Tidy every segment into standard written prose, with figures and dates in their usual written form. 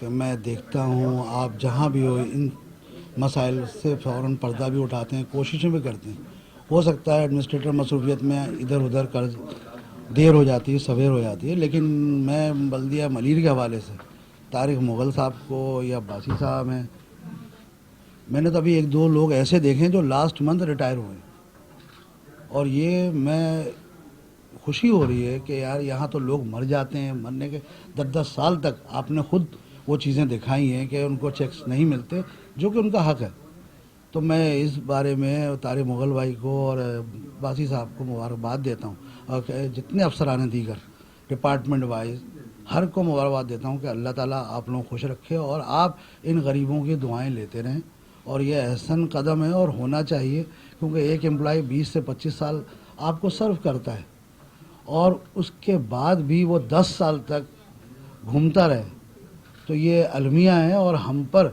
کہ میں دیکھتا ہوں آپ جہاں بھی ہو ان مسائل سے فوراً پردہ بھی اٹھاتے ہیں، کوششیں بھی کرتے ہیں. ہو سکتا ہے ایڈمنسٹریٹر مصروفیت میں ادھر ادھر کر دیر ہو جاتی ہے، سویر ہو جاتی ہے، لیکن میں بلدیہ ملیر کے حوالے سے طارق مغل صاحب کو یا عباسی صاحب ہیں، میں نے تو ابھی ایک دو لوگ ایسے دیکھے ہیں جو لاسٹ منتھ ریٹائر ہوئے ہیں، اور یہ میں خوشی ہو رہی ہے کہ یار یہاں تو لوگ مر جاتے ہیں، مرنے کے 10 سال تک آپ نے خود وہ چیزیں دکھائی ہیں کہ ان کو چیکس نہیں ملتے، جو کہ ان کا حق ہے. تو میں اس بارے میں طارق مغل بھائی کو اور باسی صاحب کو مبارکباد دیتا ہوں، اور جتنے افسران دیگر ڈپارٹمنٹ وائز ہر کو مبارکباد دیتا ہوں کہ اللہ تعالیٰ آپ لوگوں کو خوش رکھے اور آپ ان غریبوں کی دعائیں لیتے رہیں. اور یہ احسن قدم ہے اور ہونا چاہیے، کیونکہ ایک امپلائی 20 سے 25 سال آپ کو سرو کرتا ہے اور اس کے بعد بھی وہ 10 سال تک گھومتا رہے، تو یہ المیہ ہے اور ہم پر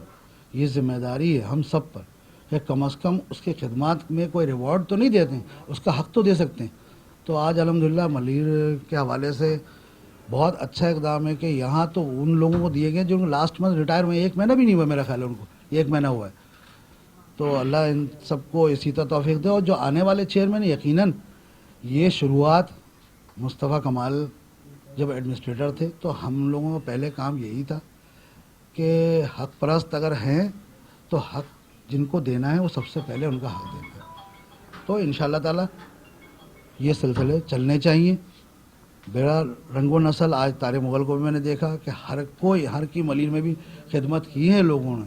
یہ ذمہ داری ہے، ہم سب پر، کہ کم از کم اس کی خدمات میں کوئی ریوارڈ تو نہیں دیتے ہیں، اس کا حق تو دے سکتے ہیں. تو آج الحمدللہ ملیر کے حوالے سے بہت اچھا اقدام ہے کہ یہاں تو ان لوگوں کو دیے گئے جو لاسٹ منتھ ریٹائر ہوئے، 1 مہینہ بھی نہیں ہوا میرا خیال ہے ان کو، 1 مہینہ ہوا ہے. تو اللہ ان سب کو اسی طرح توفیق دے. اور جو آنے والے چیئرمین یقیناً یہ شروعات مصطفیٰ کمال جب ایڈمنسٹریٹر تھے تو ہم لوگوں کا پہلے کام یہی تھا کہ حق پرست اگر ہیں تو حق جن کو دینا ہے وہ سب سے پہلے ان کا حق دینا ہے. تو انشاءاللہ تعالی یہ سلسلے چلنے چاہیے. بیڑا رنگ و نسل آج طارق مغل کو بھی میں نے دیکھا کہ ہر کی ملیر میں بھی خدمت کی ہے لوگوں نے،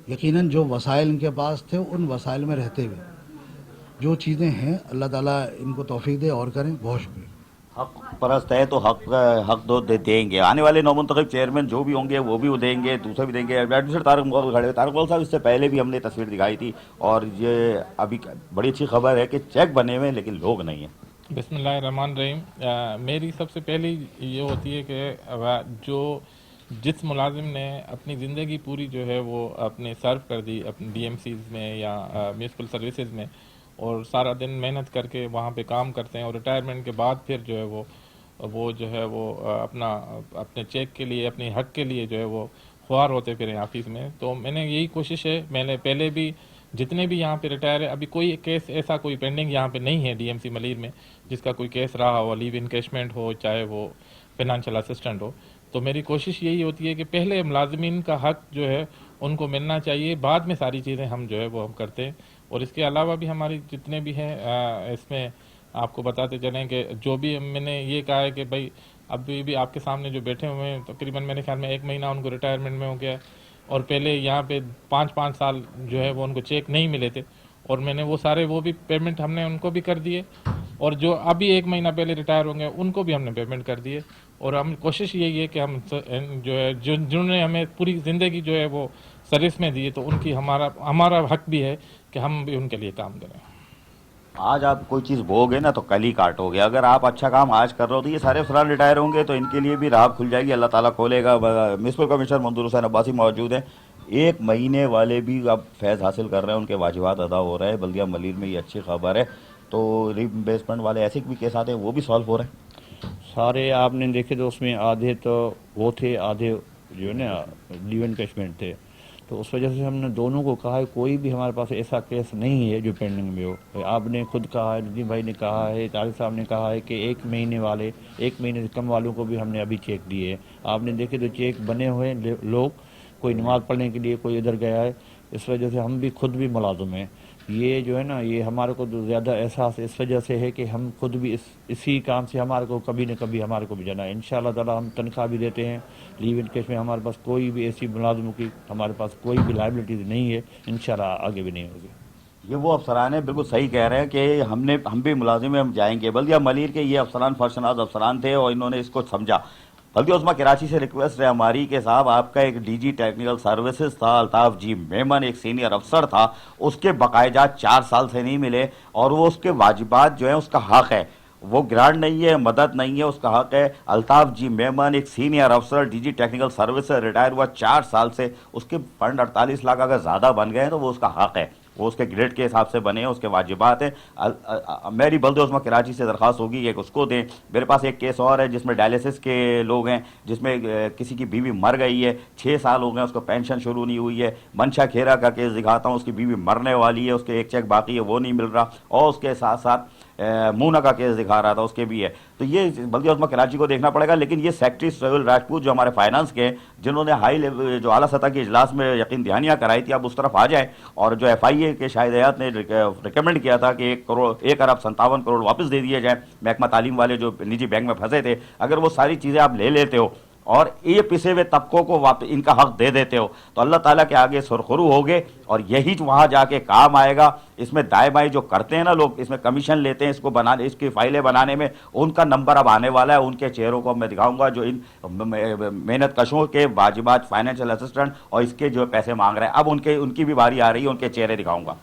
یقیناً جو وسائل ان کے پاس تھے ان وسائل میں رہتے ہوئے جو چیزیں ہیں اللہ تعالیٰ ان کو توفیق دے اور کریں. بہت شکریہ. حق پرست ہے تو حق دو دیں گے. آنے والے نومنتخب چیئرمین جو بھی ہوں گے وہ بھی دیں گے، دوسرے بھی دیں گے. ایڈمنسٹریٹر طارق مغل کھڑے. طارق مغل صاحب اس سے پہلے بھی ہم نے تصویر دکھائی تھی اور یہ ابھی بڑی اچھی خبر ہے کہ چیک بنے ہوئے ہیں لیکن لوگ نہیں ہیں. بسم اللہ الرحمن الرحیم. میری سب سے پہلی یہ ہوتی ہے کہ جس ملازم نے اپنی زندگی پوری جو ہے وہ اپنے سرو کر دی اپنے ڈی ایم سیز میں یا میونسپل سروسز میں، اور سارا دن محنت کر کے وہاں پہ کام کرتے ہیں، اور ریٹائرمنٹ کے بعد پھر جو ہے وہ جو ہے وہ اپنے چیک کے لیے، اپنے حق کے لیے جو ہے وہ خوار ہوتے پھریں آفس میں. تو میں نے یہی کوشش ہے، میں نے پہلے بھی جتنے بھی یہاں پہ ریٹائر ہے، ابھی کوئی کیس ایسا کوئی پینڈنگ یہاں پہ نہیں ہے ڈی ایم سی ملیر میں جس کا کوئی کیس رہا ہو، لیو انکیشمنٹ ہو، چاہے وہ فائنانشیل اسسٹنٹ ہو. تو میری کوشش یہی ہوتی ہے کہ پہلے ملازمین کا حق جو ہے ان کو ملنا چاہیے، بعد میں ساری چیزیں ہم جو ہے وہ ہم کرتے ہیں. اور اس کے علاوہ بھی ہماری جتنے بھی ہیں اس میں آپ کو بتاتے چلیں کہ جو بھی میں نے یہ کہا ہے کہ بھائی ابھی بھی آپ کے سامنے جو بیٹھے ہوئے ہیں تقریباً میرے خیال میں 1 مہینہ ان کو ریٹائرمنٹ میں ہو گیا ہے، اور پہلے یہاں پہ 5 سال جو ہے وہ ان کو چیک نہیں ملے تھے، اور میں نے وہ سارے وہ بھی پیمنٹ ہم نے ان کو بھی کر دیے، اور جو ابھی 1 مہینہ پہلے ریٹائر ہوں گے ان کو بھی ہم نے پیمنٹ کر دیے. اور ہم کوشش یہی ہے کہ ہم جو ہے جنہوں نے ہمیں پوری زندگی جو ہے وہ سروس میں دی تو ان کی ہمارا حق بھی ہے کہ ہم بھی ان کے لیے کام کریں. آج آپ کوئی چیز بو گے نا تو کل ہی کاٹو گے. اگر آپ اچھا کام آج کر رہے ہو تو یہ سارے افراد ریٹائر ہوں گے تو ان کے لیے بھی راہ کھل جائے گی، اللہ تعالیٰ کھولے گا. میونسپل کمشنر منظور حسین عباسی موجود ہیں. 1 مہینے والے بھی اب فیض حاصل کر رہے ہیں، ان کے واجبات ادا ہو رہے ہیں. بلدیہ ملیر میں یہ اچھی خبر ہے. تو ری امبیسمنٹ والے ایسے بھی کیس آتے ہیں وہ بھی سالو ہو رہے ہیں. سارے آپ نے دیکھے تو اس میں آدھے تو وہ تھے، آدھے جو ہے نا لیو انکیشمنٹ تھے. تو اس وجہ سے ہم نے دونوں کو کہا ہے کوئی بھی ہمارے پاس ایسا کیس نہیں ہے جو پینڈنگ میں ہو. آپ نے خود کہا ہے، ندیم بھائی نے کہا ہے، طارق صاحب نے کہا ہے کہ 1 مہینے والے 1 مہینے سے کم والوں کو بھی ہم نے ابھی چیک دیے. آپ نے دیکھے تو چیک بنے ہوئے لوگ، کوئی نماز پڑھنے کے لیے کوئی ادھر گیا ہے. اس وجہ سے ہم بھی خود بھی ملازم ہیں. یہ جو ہے نا یہ ہمارے کو زیادہ احساس اس وجہ سے ہے کہ ہم خود بھی اسی کام سے ہمارے کو کبھی نہ کبھی ہمارے کو بھی جانا ہے. انشاءاللہ تعالی ہم تنخواہ بھی دیتے ہیں. لیو ان کیس میں ہمارے پاس کوئی بھی ایسی ملازموں کی ہمارے پاس کوئی بھی لائبلٹیز نہیں ہے، انشاءاللہ آگے بھی نہیں ہوگی. یہ وہ افسران ہیں، بالکل صحیح کہہ رہے ہیں کہ ہم بھی ملازم ہیں، ہم جائیں گے. بلدیہ ملیر کے یہ افسران فرشناز افسران تھے اور انہوں نے اس کو سمجھا. بلدیہ عظمیٰ کراچی سے ریکویسٹ ہے ہماری کہ صاحب آپ کا ایک ڈی جی ٹیکنیکل سروسز تھا الطاف جی میمن، ایک سینئر افسر تھا، اس کے بقائے جات 4 سال سے نہیں ملے اور وہ اس کے واجبات جو ہیں اس کا حق ہے. وہ گرانٹ نہیں ہے، مدد نہیں ہے، اس کا حق ہے. الطاف جی میمن ایک سینئر افسر ڈی جی ٹیکنیکل سروس سے ریٹائر ہوا 4 سال سے، اس کے فنڈ 48 لاکھ اگر زیادہ بن گئے ہیں تو وہ اس کا حق ہے. وہ اس کے گریڈ کے حساب سے بنے ہیں، اس کے واجبات ہیں۔ میری بلد عظمیٰ کراچی سے درخواست ہوگی کہ اس کو دیں۔ میرے پاس ایک کیس اور ہے جس میں ڈائلیسس کے لوگ ہیں، جس میں کسی کی بیوی مر گئی ہے، 6 سال ہو گئے، اس کو پینشن شروع نہیں ہوئی ہے۔ منشا کھیرا کا کیس دکھاتا ہوں، اس کی بیوی مرنے والی ہے، اس کے ایک چیک باقی ہے، وہ نہیں مل رہا، اور اس کے ساتھ ساتھ مونا کا کیس دکھا رہا تھا، اس کے بھی ہے۔ تو یہ بلدیہ عظمیٰ کراچی کو دیکھنا پڑے گا، لیکن یہ سیکٹری سہیل راجپوت جو ہمارے فائنانس کے ہیں، جنہوں نے ہائی لیول جو اعلیٰ سطح کے اجلاس میں یقین دہانیاں کرائی تھی، اب اس طرف آ جائیں، اور جو ایف آئی اے کے شاہد حیات نے ریکمینڈ کیا تھا کہ 1 ارب 57 کروڑ واپس دے دیے جائیں محکمہ تعلیم والے جو نجی بینک میں پھنسے تھے، اگر وہ ساری چیزیں آپ لے لیتے ہو اور یہ پسے ہوئے طبقوں کو ان کا حق دے دیتے ہو، تو اللہ تعالیٰ کے آگے سرخرو ہوگے، اور یہی وہاں جا کے کام آئے گا۔ اس میں دائیں بائیں جو کرتے ہیں نا لوگ، اس میں کمیشن لیتے ہیں اس کو بنانے، اس کی فائلیں بنانے میں، ان کا نمبر اب آنے والا ہے۔ ان کے چہروں کو اب میں دکھاؤں گا جو ان محنت کشوں کے واجبات، فائنینشیل اسسٹنٹ اور اس کے جو پیسے مانگ رہے ہیں، اب ان کی بھی باری آ رہی ہے، ان کے چہرے دکھاؤں گا۔